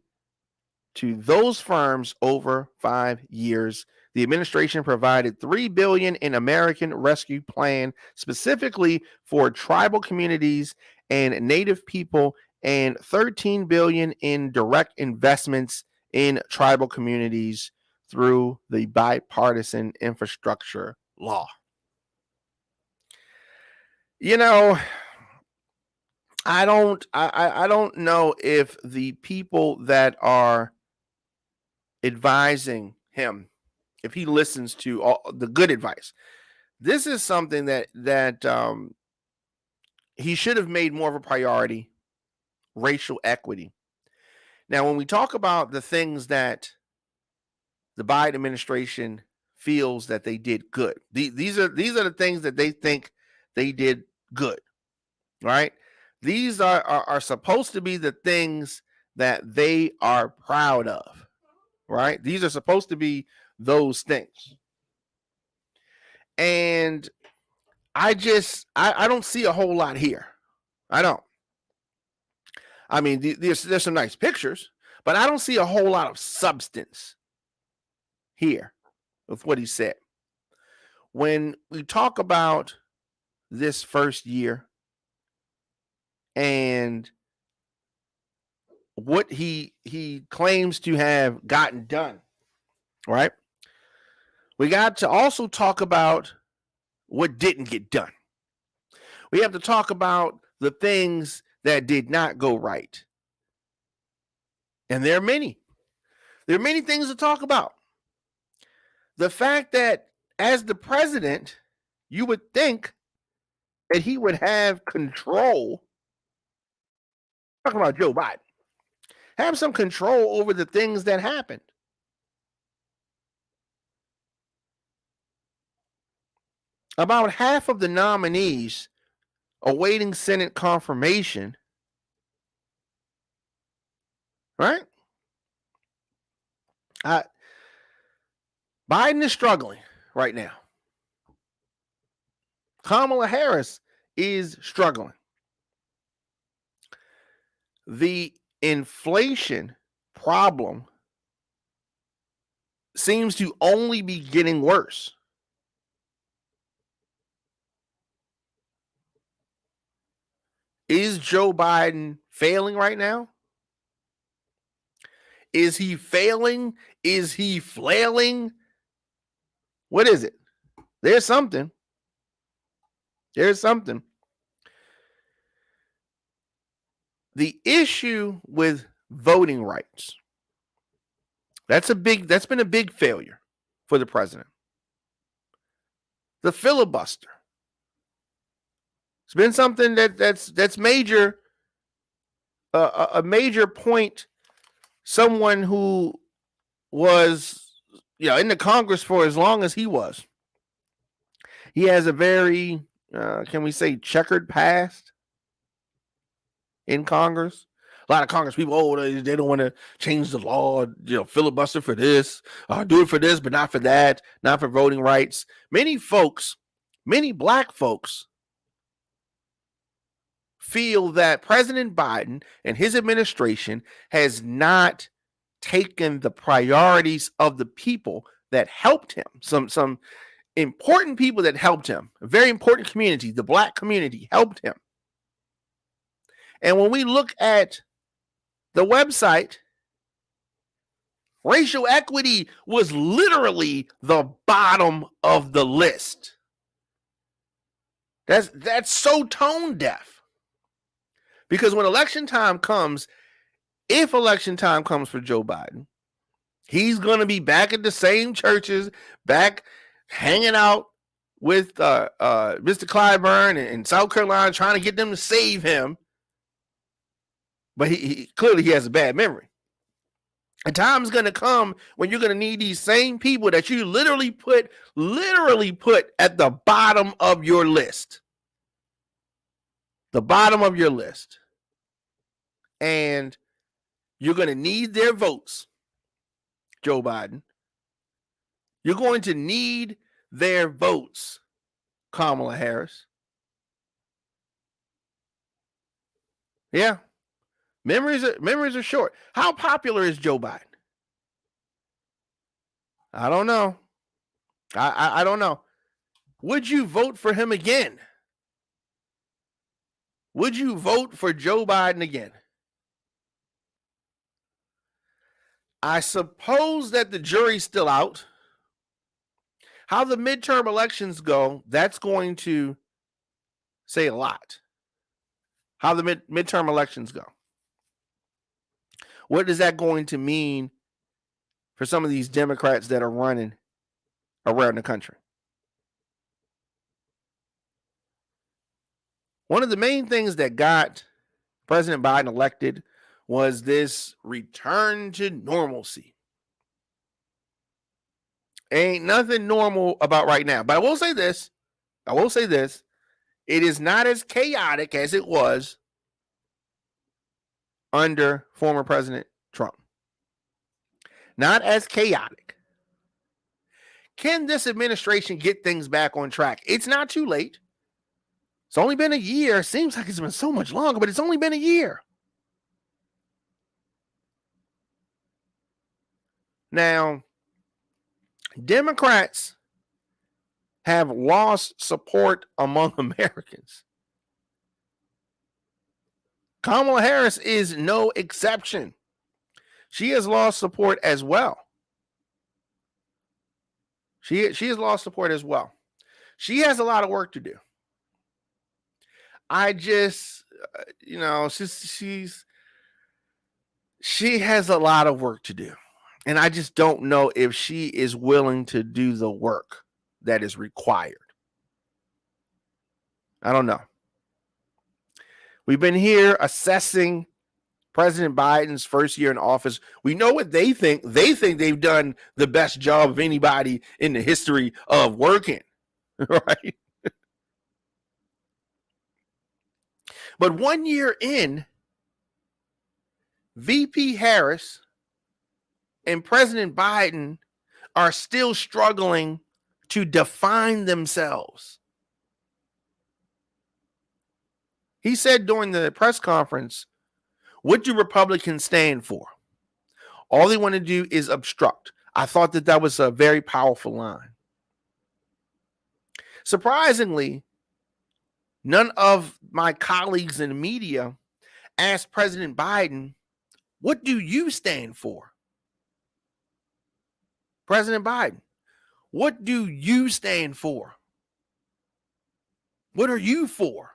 to those firms over 5 years. The administration provided $3 billion in American Rescue Plan specifically for tribal communities and Native people, and $13 billion in direct investments in tribal communities through the bipartisan infrastructure law. You know, I don't know if the people that are advising him, if he listens to all the good advice, this is something that he should have made more of a priority: racial equity. Now, when we talk about the things that the Biden administration feels that they did good, these are the things that they think they did good, right? These are supposed to be the things that they are proud of, right? These are supposed to be those things. And I don't see a whole lot here. I don't. I mean, there's some nice pictures, but I don't see a whole lot of substance here with what he said. When we talk about this first year and what he claims to have gotten done, right? We got to also talk about what didn't get done. We have to talk about the things that did not go right. And there are many. There are many things to talk about. The fact that as the president, you would think that he would have control. Talking about Joe Biden. Have some control over the things that happened. About half of the nominees awaiting Senate confirmation right? Biden is struggling right now. Kamala Harris is struggling. The inflation problem seems to only be getting worse. Is Joe Biden failing right now? Is he failing? Is he flailing? What is it? There's something. There's something. The issue with voting rights, that's been a big failure for the president. The filibuster. It's been something that's major, a major point. Someone who was, in the Congress for as long as he was. He has a very, can we say, checkered past in Congress. A lot of Congress people, they don't want to change the law, filibuster for this, do it for this, but not for that, not for voting rights. Many black folks feel that President Biden and his administration has not taken the priorities of the people that helped him. Some important people that helped him, a very important community, the black community helped him. And when we look at the website, racial equity was literally the bottom of the list. That's so tone deaf. Because when election time comes, if election time comes for Joe Biden, he's going to be back at the same churches, back hanging out with Mr. Clyburn in South Carolina, trying to get them to save him. But he clearly has a bad memory. A time's going to come when you're going to need these same people that you literally put at the bottom of your list. The bottom of your list. And you're going to need their votes, Joe Biden. You're going to need their votes, Kamala Harris. Yeah. Memories are short. How popular is Joe Biden? I don't know. I don't know. Would you vote for him again? Would you vote for Joe Biden again? I suppose that the jury's still out. How the midterm elections go, that's going to say a lot. How the midterm elections go. What is that going to mean for some of these Democrats that are running around the country? One of the main things that got President Biden elected was this return to normalcy. Ain't nothing normal about right now. But I will say this. It is not as chaotic as it was under former President Trump. Not as chaotic. Can this administration get things back on track? It's not too late. It's only been a year. Seems like it's been so much longer, but it's only been a year. Now, Democrats have lost support among Americans. Kamala Harris is no exception. She has lost support as well. She has lost support as well. She has a lot of work to do. I just, she has a lot of work to do. And I just don't know if she is willing to do the work that is required. I don't know. We've been here assessing President Biden's first year in office. We know what they think. They think they've done the best job of anybody in the history of working, right? But 1 year in, VP Harris and President Biden are still struggling to define themselves. He said during the press conference, what do Republicans stand for? All they want to do is obstruct. I thought that was a very powerful line. Surprisingly, none of my colleagues in the media asked President Biden, what do you stand for? President Biden, what do you stand for? What are you for?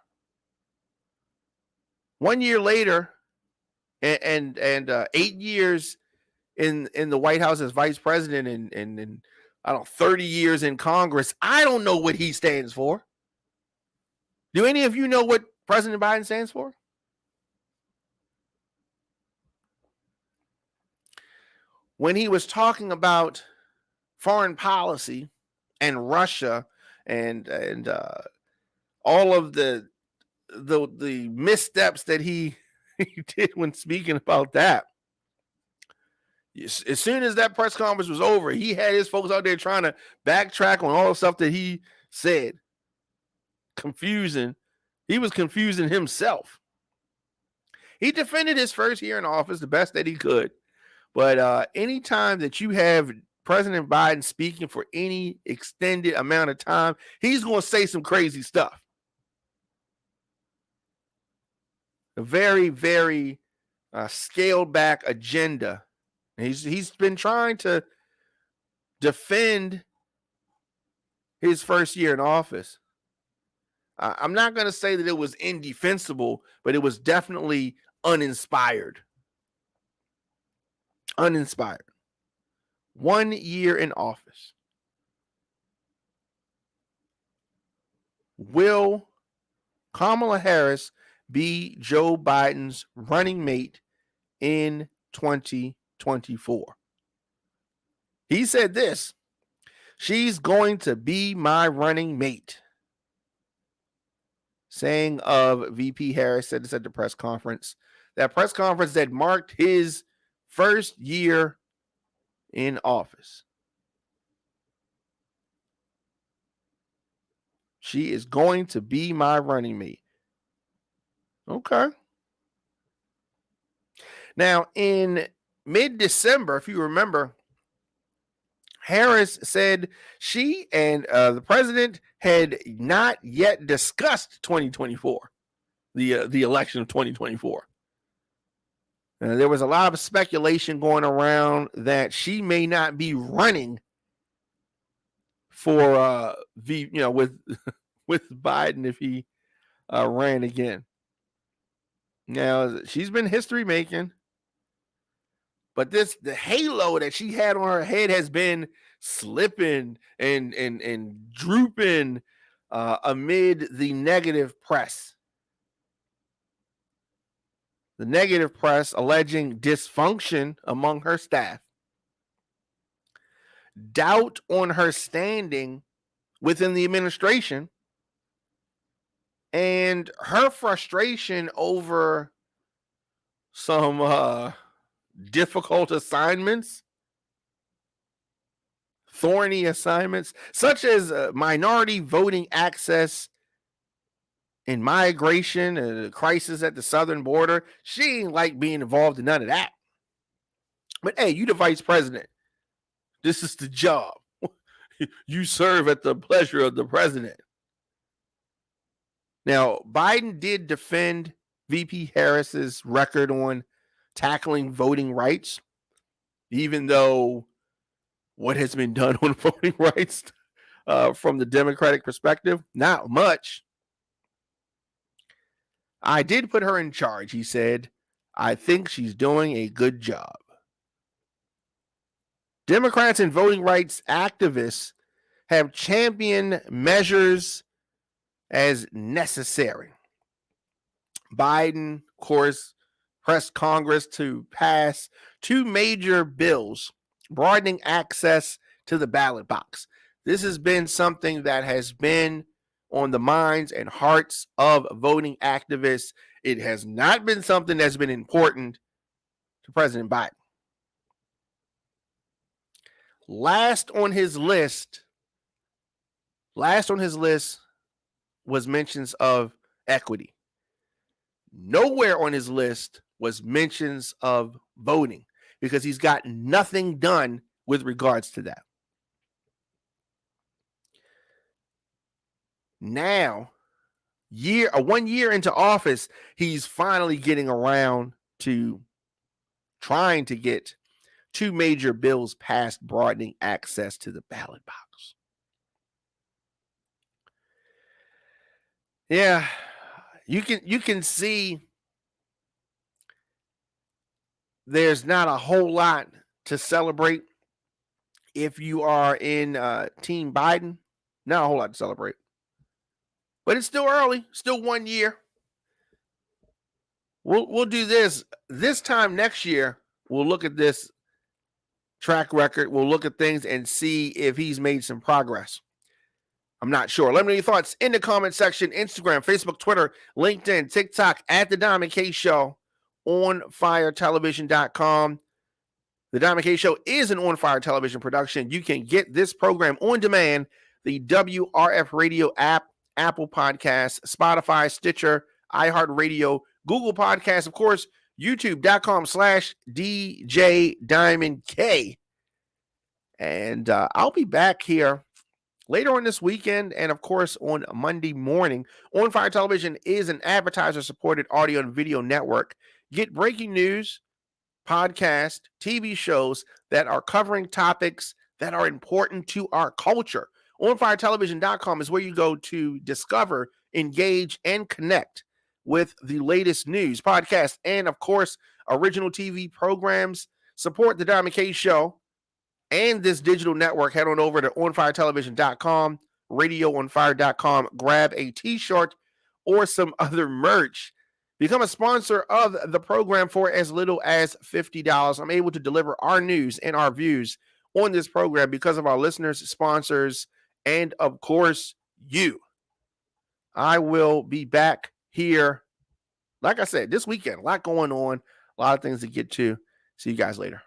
1 year later, and 8 years in the White House as vice president, and I don't know, 30 years in Congress, I don't know what he stands for. Do any of you know what President Biden stands for? When he was talking about foreign policy and Russia and all of the missteps that he did when speaking about that, as soon as that press conference was over, he had his folks out there trying to backtrack on all the stuff that he said. Confusing. He was confusing himself. He defended his first year in office the best that he could. But anytime that you have President Biden speaking for any extended amount of time, he's going to say some crazy stuff. A very, very scaled back agenda. He's been trying to defend his first year in office. I'm not going to say that it was indefensible, but it was definitely uninspired. Uninspired. 1 year in office. Will Kamala Harris be Joe Biden's running mate in 2024? He said this: she's going to be my running mate. Saying of VP Harris, said this at the press conference. That press conference that marked his first year in office. She is going to be my running mate. Okay. Now, in mid-December, if you remember, Harris said she and the president had not yet discussed 2024, the election of 2024. There was a lot of speculation going around that she may not be running for with Biden if he ran again. Now, she's been history making, but the halo that she had on her head has been slipping and drooping amid the negative press. The negative press alleging dysfunction among her staff, doubt on her standing within the administration, and her frustration over some difficult assignments, thorny assignments, such as minority voting access in migration and a crisis at the southern border. She ain't like being involved in none of that. But hey, you the vice president. This is the job. You serve at the pleasure of the president. Now, Biden did defend VP Harris's record on tackling voting rights, even though what has been done on voting rights from the Democratic perspective, not much. I did put her in charge, he said. I think she's doing a good job. Democrats and voting rights activists have championed measures as necessary. Biden, of course, pressed Congress to pass two major bills broadening access to the ballot box. This has been something that has been on the minds and hearts of voting activists. It has not been something that's been important to President Biden. Last on his list was mentions of equity. Nowhere on his list was mentions of voting because he's got nothing done with regards to that. Now, 1 year into office, he's finally getting around to trying to get 2 major bills passed broadening access to the ballot box. Yeah, you can see there's not a whole lot to celebrate if you are in Team Biden. Not a whole lot to celebrate. But it's still early, still 1 year. We'll do this time next year. We'll look at this track record. We'll look at things and see if he's made some progress. I'm not sure. Let me know your thoughts in the comment section. Instagram, Facebook, Twitter, LinkedIn, TikTok, at The Diamond K Show, onfiretelevision.com. The Diamond K Show is an On Fire Television production. You can get this program on demand, the WRF Radio app, Apple Podcasts, Spotify, Stitcher, iHeartRadio, Google Podcasts, of course, youtube.com/DJ Diamond K. And I'll be back here later on this weekend and, of course, on Monday morning. On Fire Television is an advertiser-supported audio and video network. Get breaking news, podcasts, TV shows that are covering topics that are important to our culture. OnFireTelevision.com is where you go to discover, engage, and connect with the latest news, podcasts, and, of course, original TV programs. Support the Diamond K Show and this digital network. Head on over to onfiretelevision.com, radioonfire.com. Grab a t-shirt or some other merch. Become a sponsor of the program for as little as $50. I'm able to deliver our news and our views on this program because of our listeners, sponsors, and, of course, you. I will be back here, like I said, this weekend. A lot going on, a lot of things to get to. See you guys later.